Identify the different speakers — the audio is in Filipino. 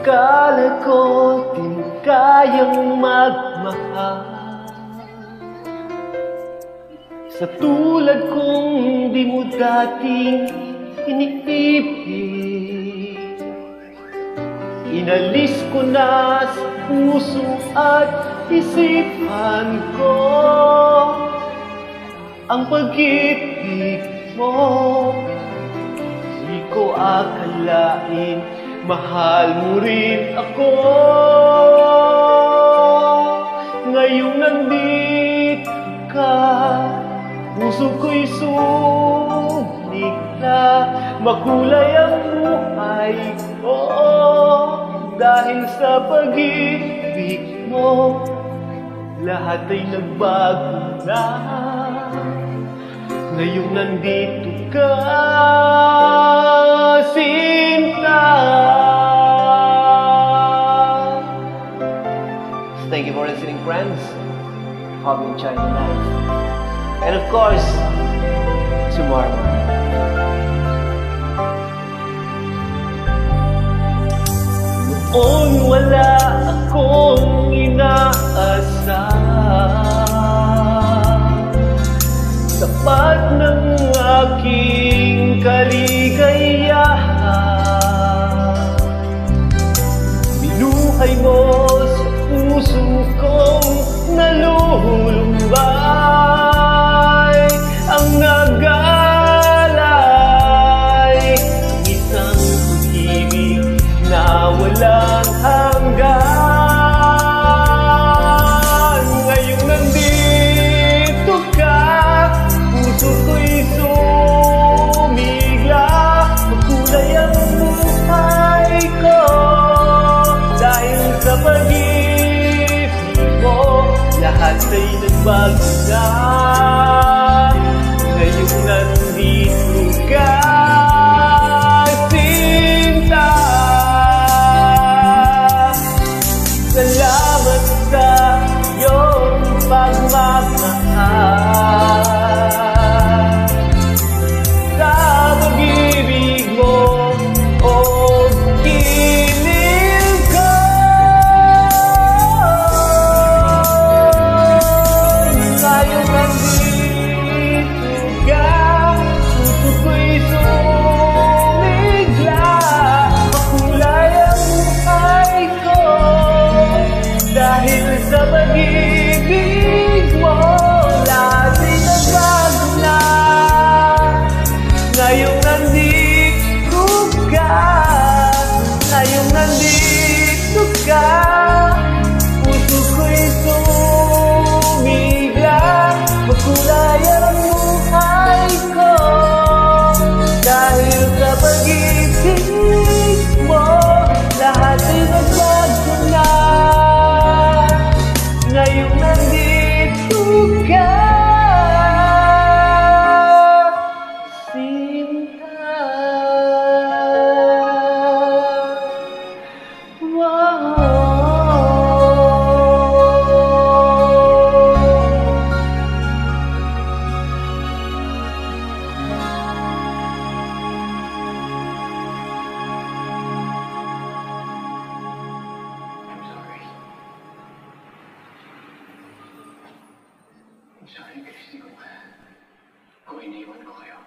Speaker 1: Akala ko di mo kayang magmahal, sa tulad kong di mo dating iniibig. Inalis ko na sa puso at isipan ko ang pag-ibig mo. Di ko akalain mahal mo rin ako. Ngayong nandito ka, puso ko'y sumigla. Makulay ang buhay ko dahil sa pag-ibig mo. Lahat ay nagbago na ngayong nandito ka, Sinta. So thank you for listening, friends. Hope you enjoy the night. And of course, tomorrow morning. Noon wala akong inaasahan, sapat ng aking kaligayahan. Binuhay mo sa puso kong nalulumbay, ang nagalay, isang pag-ibig na walang hanggan. Ngayong nandito ka, puso ko'y sumigla. Makulay ang buhay ko dahil sa pag-ibig mo. Lahat ay nagbago na ngayong nandito ka, Sinta. Salamat sa iyong pagmamahal, sa pag-ibig mo o giliw ko. Ngayong nandito ka, puso ko'y sumigla. Makulay ang buhay ko dahil sa pag-ibig mo. Lahat ay nagbago na ngayong nandito ka. Ngayong nandito ka, puso ko'y sumigla. Makulay ang buhay ko dahil sa pag-ibig mo. Lahat ay nagbago na ngayong nandito ka, Sinta. Wow.
Speaker 2: Sorry, Christy, kung iniwan ko kayo.